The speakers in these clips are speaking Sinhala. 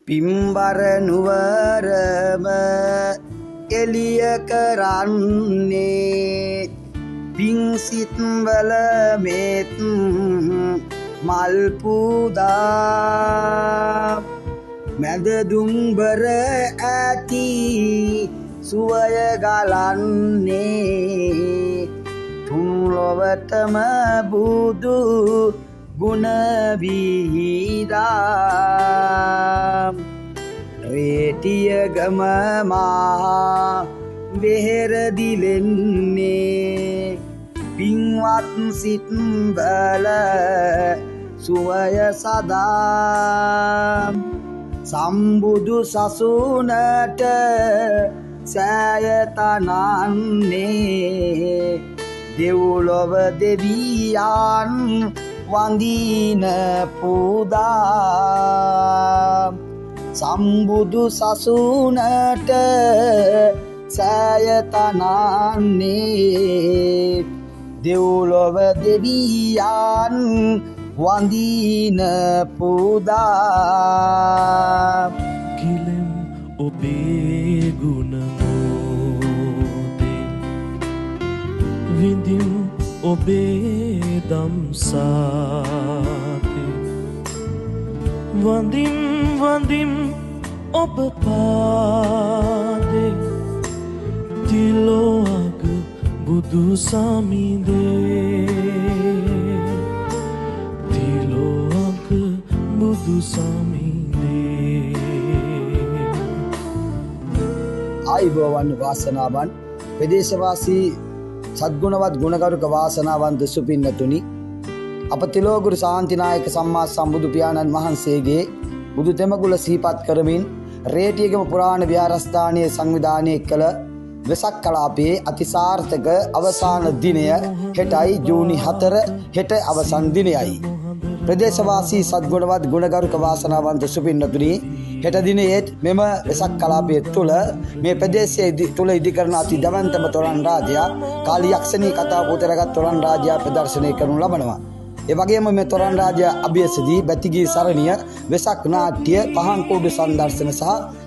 පිම්බර නුවරම එළිය කරන්නේ පිංසිත් වල මෙත් මල් පුදා මැද දුම්බර ඇති සුවය ගලන්නේ තුන් ලොවටම බුදු ගුණ විහිදා රේටියගම මහා වෙහෙර දිලෙන්නේ පින්වත් සිත් බල සුවය සදා සම්බුදු සසුනට සෑය තනන්නේ දෙව්ලොව දෙවියන් වඳින පුදා සම්බුදු සසුනට සෑය තනන්නේ දෙව්ලොව දෙවියන් වඳින පුදා කිලෙම් ඔබේ ගුණ මෝදේ විඳින් ඔබේ දම්සාතේ වඳින් වඳින් ඔබ පාදේ තිලෝක බුදු සමිඳේ තිලෝක බුදු සමිඳේ ආයිබෝවන් වාසනාවන් ප්‍රදේශවාසී සද්ගුණවත් ගුණගරුක වාසනාවන්ත සුපින්නතුනි අප තිලෝගුරු ශාන්තිනායක සම්මා සම්බුදු පියාණන් වහන්සේගේ බුදු තෙමගුල සිහිපත් කරමින් රේටියගම පුරාණ විහාරස්ථානයේ සංවිධානය කළ වෙසක් කලාපයේ අතිසාර්ථක අවසාන දිනය හෙටයි ජූනි 4 හෙට අවසන් දිනයයි. ප්‍රදේශවාසී සද්ගුණවත් ගුණගරුක වාසනාවන්ත සුපින්නතුනි හෙට දිනයේ මෙම වෙසක් කලාපයේ තුල මේ ප්‍රදේශයේ තුල ඉදිකරන අති දවන්තම තොරන් රාජයා කාලියක්ෂණී කතා පුතරගත් තොරන් රාජයා ප්‍රදර්ශනය කරනු ලබනවා. ඒ වගේම මේ තොරන් රාජයා අභියසදී බැතිගී සරණිය වෙසක් නාට්‍ය පහන් කූඩු සංදර්ශන සහ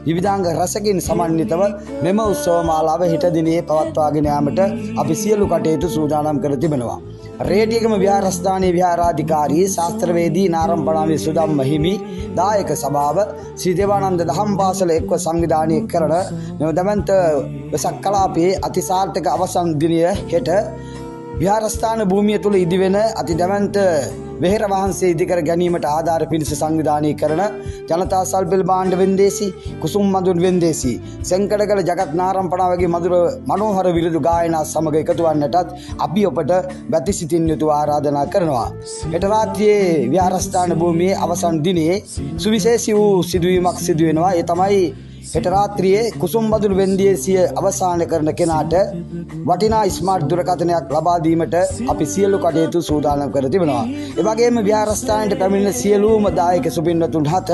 විවිධාංග රසකින් සමන්විතව මෙම උත්සව මාලාව හෙට දිනේ පවත්වාගෙන යාමට අපි සියලු කටයුතු සූදානම් කර තිබෙනවා. රේටියගම විහාරස්ථානයේ විහාරාධිකාරී ශාස්ත්‍රවේදී නාරම්පණාවේ සුදම්ම හිමි දායක සභාව ශ්‍රී දේවානන්ද දහම් පාසල එක්ව සංවිධානය කරන මෙම දමන්ත වෙසක් කලාපයේ අතිසාර්ථක අවසන් දිනය හෙට විහාරස්ථාන භූමිය තුල ඉදිවෙන අති දමන්ත වෙහෙර වහන්සේ ඉදිකර ගැනීමට ආධාර පිණිස සංවිධානය කරන ජනතා සල්පෙල් භාණ්ඩ වෙන්දේසි කුසුම් මඳුන් වෙන්දේසි සෙන්කඩගල ජගත් නාරම්පණා වගේ මధుර මනෝහර විරුදු ගායනා සමග එකතු වන්නටත් අපි ඔබට බැතිසිතින් යුතුව ආරාධනා කරනවා. හෙට රාත්‍රියේ විහාරස්ථාන භූමියේ අවසන් දිනයේ සුවිශේෂී වූ සිදුවීමක් සිදු වෙනවා. ඒ තමයි හෙට රාත්‍රියේ කුසුම් මඳුන් වෙන්දේසිය අවසන් කරන කෙනාට වටිනා ස්මාර්ට් දුරකථනයක් ලබා දීමට අපි සියලු කටයුතු සූදානම් කර තිබෙනවා. ඒ වගේම විහාරස්ථානයේ පැමිණෙන සියලුම දායක සුපින්නතුන් හත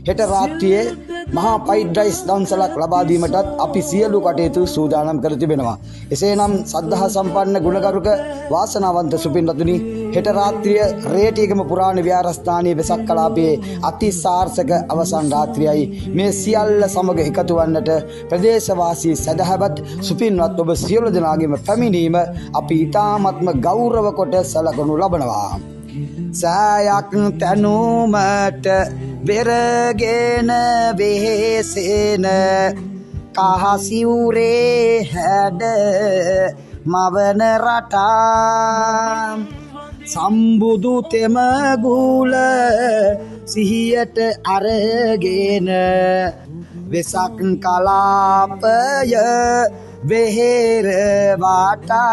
හෙට රාත්‍රියේ මහා පයිඩ් රයිස් දන්සලක් ලබා දීමටත් අපි සියලු කටයුතු සූදානම් කර තිබෙනවා. එසේනම් සද්ධා සම්පන්න ගුණගරුක වාසනාවන්ත සුපින්නතුනි හෙට රාත්‍රිය රේටියගම පුරාණ විහාරස්ථානයේ වෙසක් කලාපයේ අතිසාර්ථක අවසන් රාත්‍රියයි මේ සියල්ල සමග එකතු වන්නට ප්‍රදේශවාසී සදහවත් සුපින්වත් ඔබ සියලු දෙනාගේම පැමිණීම අපි ඉතාමත්ම ගෞරව කොට සැලකනු ලබනවා. සෑයක් තැනුමට වෙරගෙන වෙහෙසෙන කහසිවුරේ හැඩ මවන රටා සම්බුදු තෙමගුල සිහියට අරගෙන වෙසක් කලාපය වෙහෙර වටා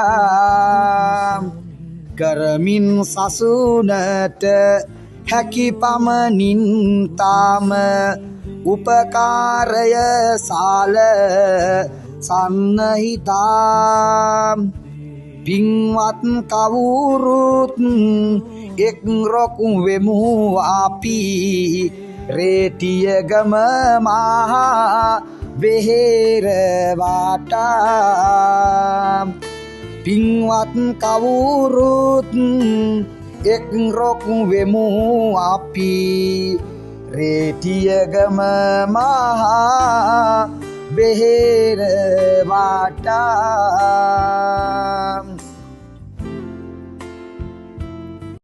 කරමින් සසුනට හැකි පමණින් තාම උපකාරය සාල සන්නහිතා පින්වත් කවුරුත් එක් රොකුම් වෙමු අපි රේටියගම මහා වෙහෙර වටා පින්වත් කවුරුත් එක් රොකුම් වෙමු අපි රේටියගම මහා බෙහෙර වාටා